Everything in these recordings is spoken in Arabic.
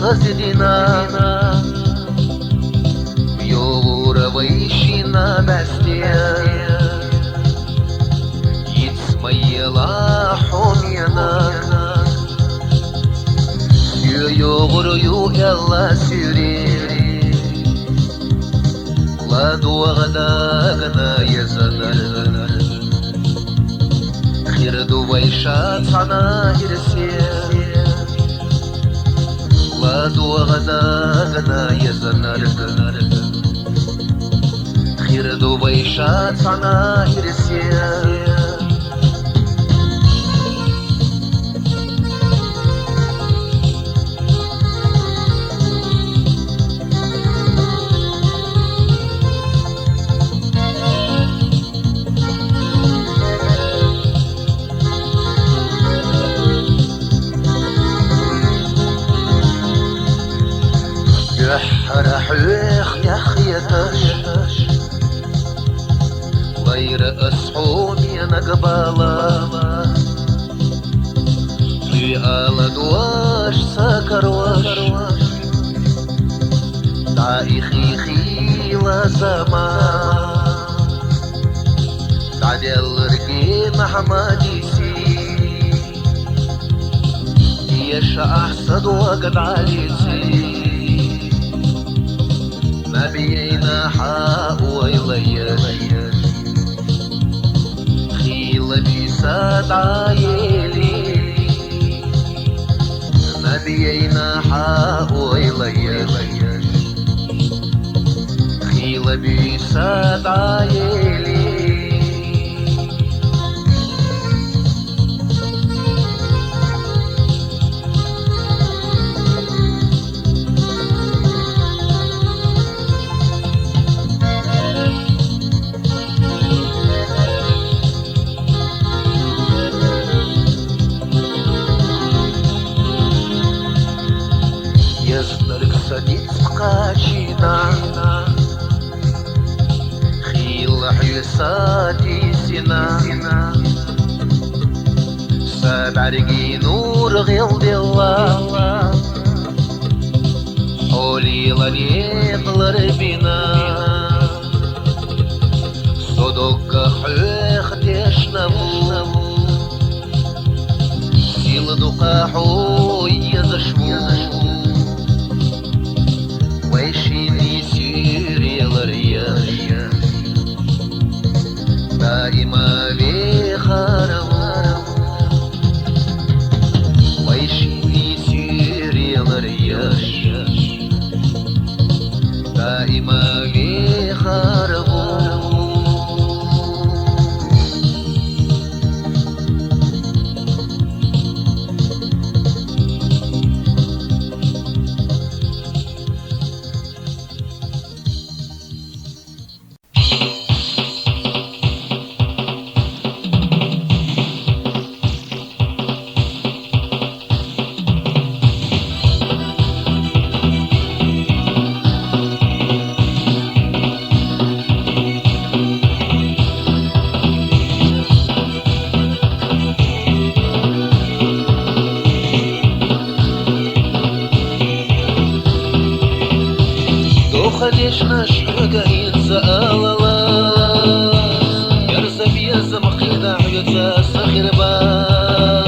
خزدنا يور ويشنا بستيا يتسميلا حمينا يغر يلا سيري لا دو غداغنا يزنا خير دو ويشات عنا يرسيا لا دو غداغنا يزنا خير دو ويشات عنا يرسيا رحيخ يا خيتاش غير أصحوني نقبالا في آل دواش سكر واش دعي خيلا زمان دعي الرقين حماديسي يشا أحسد وقد عليسي ما بينا حق ويليش خيل بيساد عايلي ما بينا حق ويليش خيل بيساد عايلي قاشنا خيل حيساتي سنا سبع رقي نور غيل الله حولي لليق لربنا صدق حيخ تشنبو سيل دقاحو يزشمو ويشيني سيري الرياح دائما بخرم ويشيني سيري الرياح دائما بخرم خديش نشرق ينسأل الله يرزب يزم خدع يتاس خربان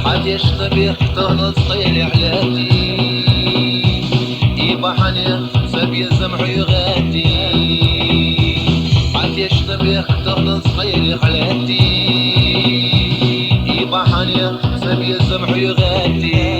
حديش نبيح تهنص طيل علاتي يبحني زب يزم عيغاتي حديش نبيح تهنص طيل علاتي يبحني زب يزم عيغاتي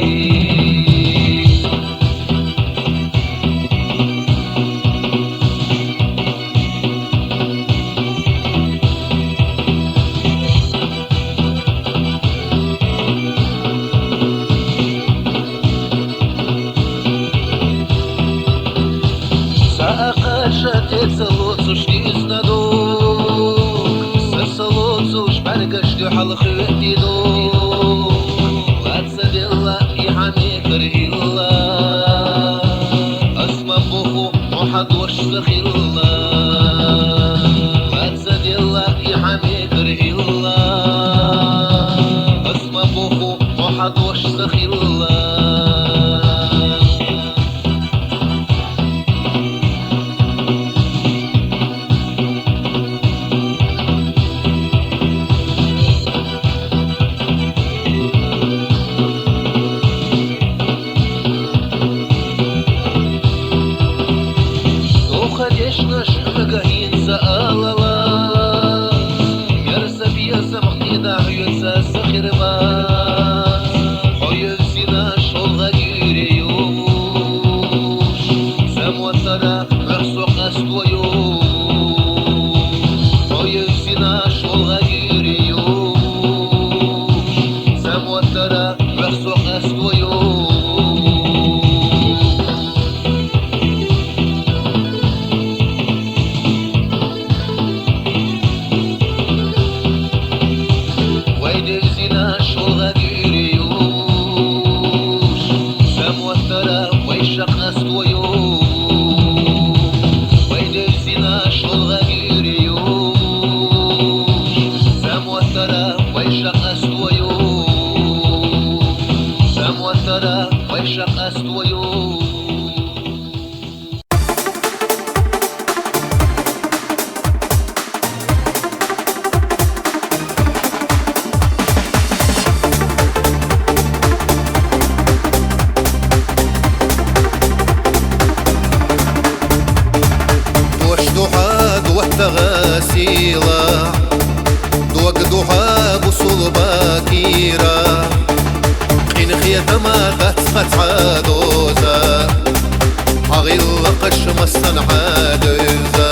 Салоцу шнизна дук Салоцу шпаргаш дюхал хвети дук Лаца дилла и хамикр илла Асма буху محد وش سخيلا Лаца дилла и хамикр илла Асма буху محد وش سخيلا ويشنش مقاهين سآللا يرسب يسم قيدا يسا سخير ما ويفسنا شغل يريوش سموتنا مرسوق أستويوش ويفسنا شغل يريوش سموتنا مرسوق أستويوش غسيلة دوق دوحاب وصول باكيرة قين خيطة ما غتسخت عدوزة حغيل لقش مسن عدوزة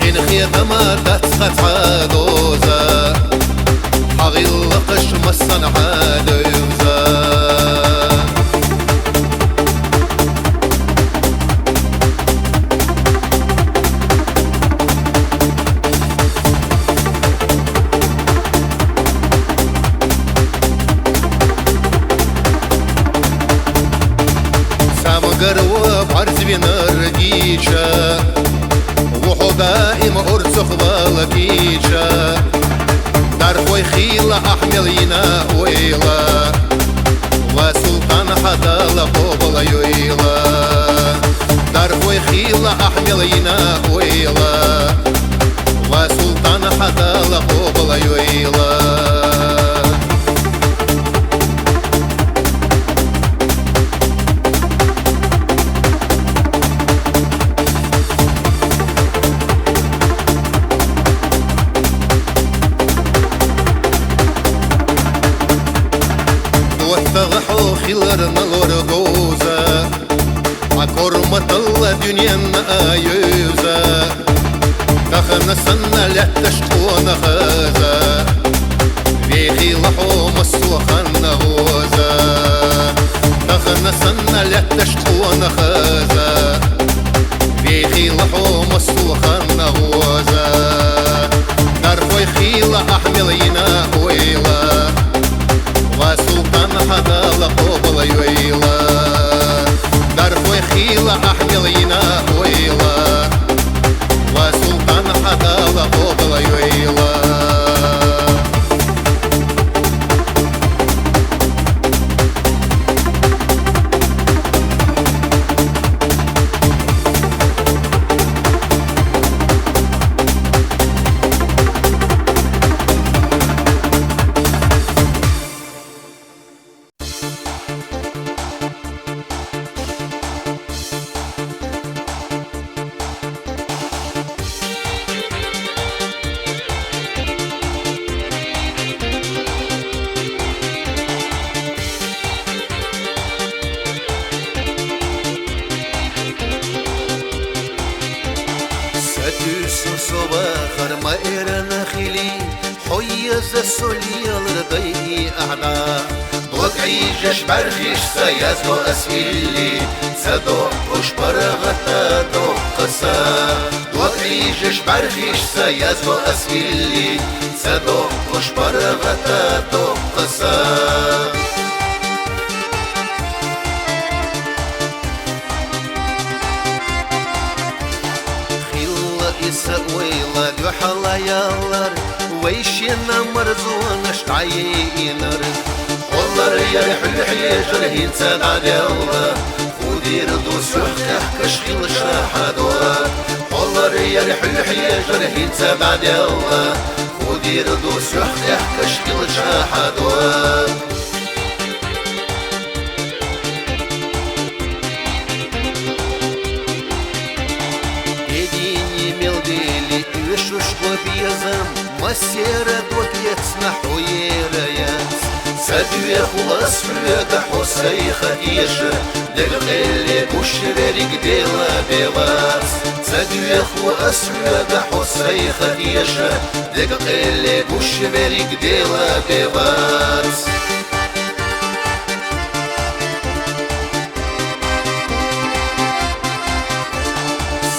قين خيطة ما غتسخت عدوزة حغيل لقش مسن عدوزة قروب عرز بنرجيشة وحو دائم أرزخ بالكيشة دار خوي خيلة أحمل ينا ويلا وسلطان حدا لقوبل يويلا دار خوي خيلة أحمل ينا ويلا وسلطان حدا لقوبل يويلا واتغحو خيلرنا الورقوزة عكرمة الله دنيانا آيوزة تخنا سنة لا تشكون خازة في خيلحو مسوخنا غوزة تخنا سنة لا تشكون خازة في خيلحو مسوخنا غوزة دارفوي خيلة أحملينا ويلا وسلطان حدا لقوبل يويلا دارفوي خيلة أحملينا ويلا وسلطان حدا لقوبل يويلا صباخر ما إيرنا خيلي حيز السولي الرضي أعداء وقعي جش برخيش سيازو أسئلي سدوح وش برغتا دوح قصا وقعي جش برخيش سيازو أسئلي سدوح وش برغتا دوح قصا ويلا بحلا يالر ويشينا مرزون اشتعينر والله يا رحل حيجر هين سادة ديالله ودير دوس يحكح كشخيل شاحدوات والله يا رحل حيجر هين سادة ديالله ودير دوس يحكح كشخيل شاحدوات بيزم مسيرة وكيتسمح ويريات سادوي خلاص فرد حسي خديش دلغيلي بوشريك ديلا بيواس سادوي خلاص فرد حسي خديش دلغيلي بوشريك ديلا بيواس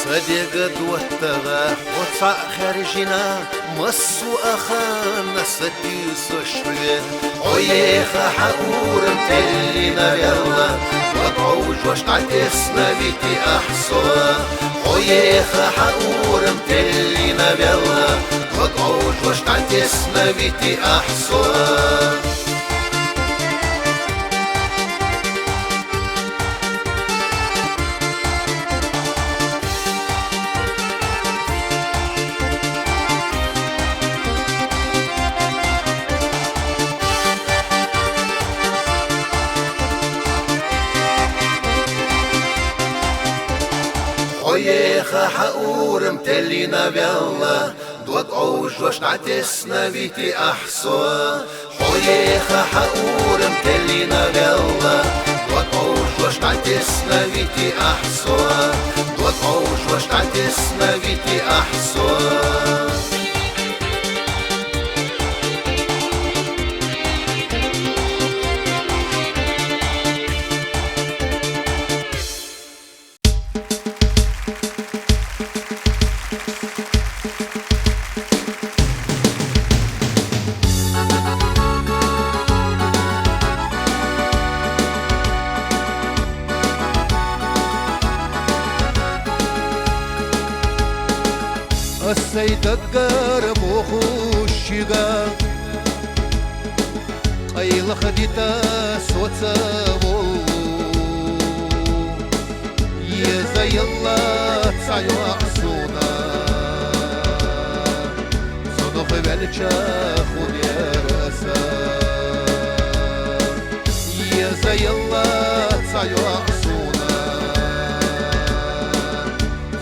صديق دوتها وطع خارجنا مصو أخانا ستيس شويه عيخة حقور متلينا يلا وقعوج واش تعتسنا بيتي أحصوا عيخة حقور متلينا يلا وقعوج واش تعتسنا بيتي أحصوا عيخة حقور متلينا بالله دوقعوج واش نعتسنا بيتي أحصوا عيخة حقور متلينا بالله دوقعوج واش نعتسنا بيتي أحصوا دوقعوج واش نعتسنا بيتي أحصوا السيد القرب وخوشيقا قيل خديتا سوتسابو يا زي الله تسعيو عصونا صدف بالجا خود يا راسا يا زي الله تسعيو عصونا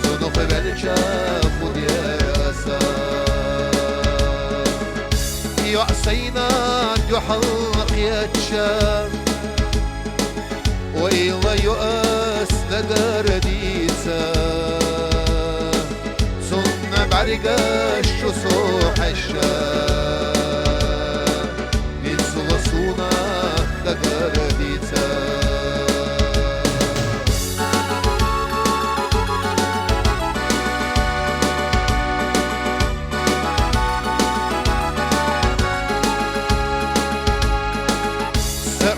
صدف بالجا خود يا يعصينا يحلق يتشام وإلا يؤس لقرديسا صنع بعرقاش صوح الشام يتسلصونا لقرديسا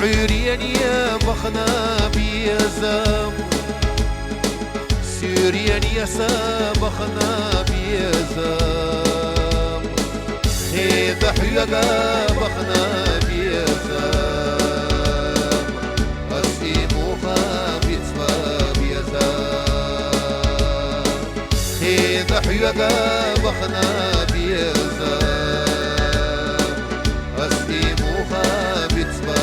سعوريان يا مخنا بيزام سوريان يا سامخنا بيزام خيد حيقا مخنا بيزام أسيموها بيتفا بيزام خيد حيقا مخنا بيزام أسيموها بيتفا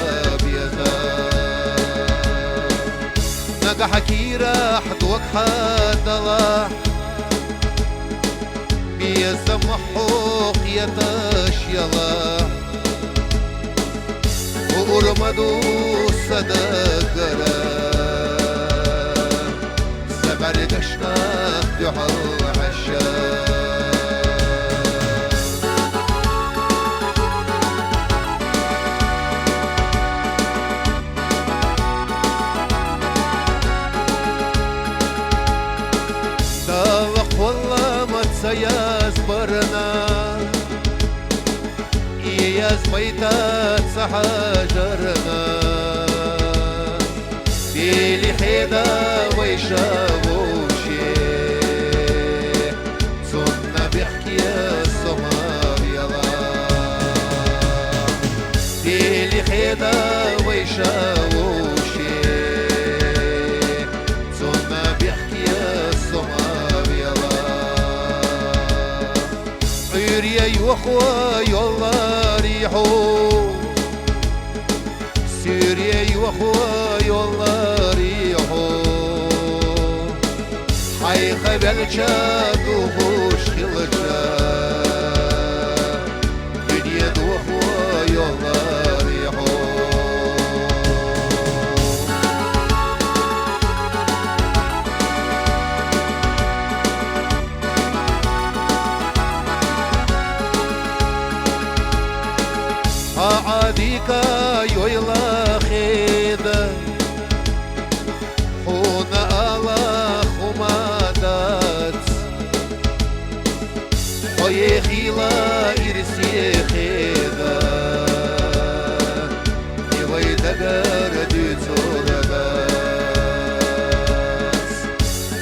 نقا حكي راح دوك حد الله بيزم حوق يتاش يلا وقرمدو صدقرا سبع رقشنا يحل عشان سياز برنا إياز بيتات سحاجرنا ديلي حيدا ويشاوشي صنع بيحكي الصمار يلا ديلي حيدا ويشاوشي صنع بيحكي الصمار يلا عيري واخوة يلا ريحو سيري واخوة يلا ريحو حي خبل شاد وخوش خلجان ديكا يويلا خيدا خونا الله خمادات خوي خيلا إرسي خيدا يوي دقر دوتوربات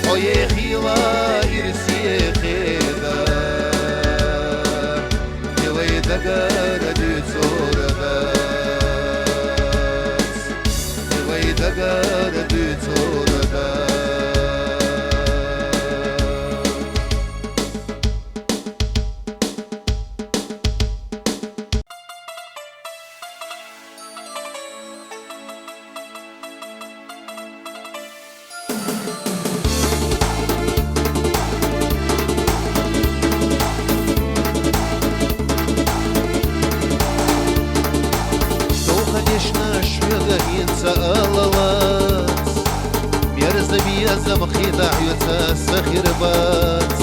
خوي خيلا إرسي خيدا يوي دقر دوتوربات يوي دقر دوتوربات конечно, шведа алалас мерза бьяза мхида عيوتا سخربات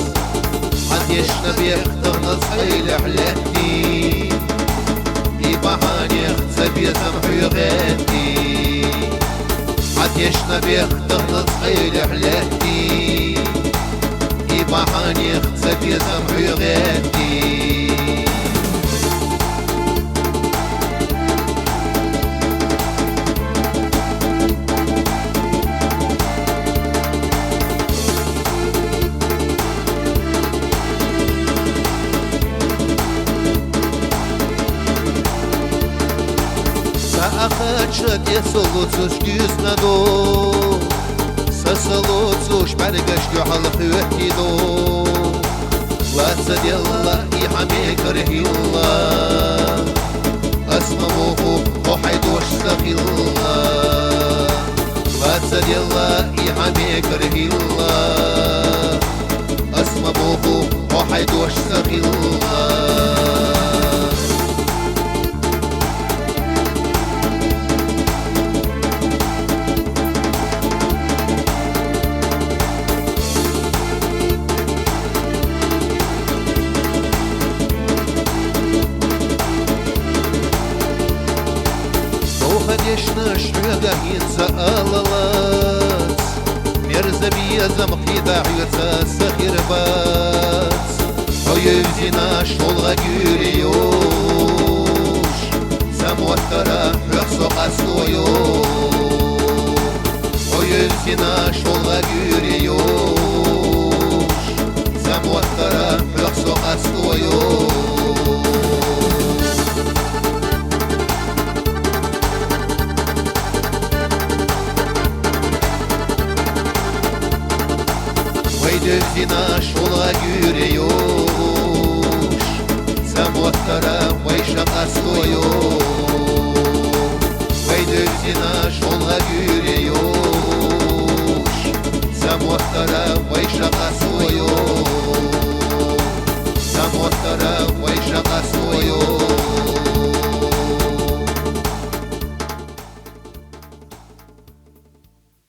конечно, بيخترنا صيل حلاتي ببحاني اختزا بيزا محيغاتي конечно, بيخترنا صيل حلاتي ببحاني اختزا بيزا محيغاتي Ахачат я солоцуш гюзнадо Сасалоцуш баргаш юхал хюэтидо Лаца делла и хамекар хилла Асмамуху хохайдош сахилла Лаца делла и хамекар хилла Асмамуху хохайдош сахилла конечно, шведа инца алалац мерза бьяза мхида عيوتا سخربات Oyevzina şolga gürüyor Samottara höksoqa soyuyor Oyevzina şolga gürüyor Samottara höksoqa soyuyor Devzina şolga gürüyor Samottara vayşaqa soyuyor Vay devzina şolga gürüyor Samottara vayşaqa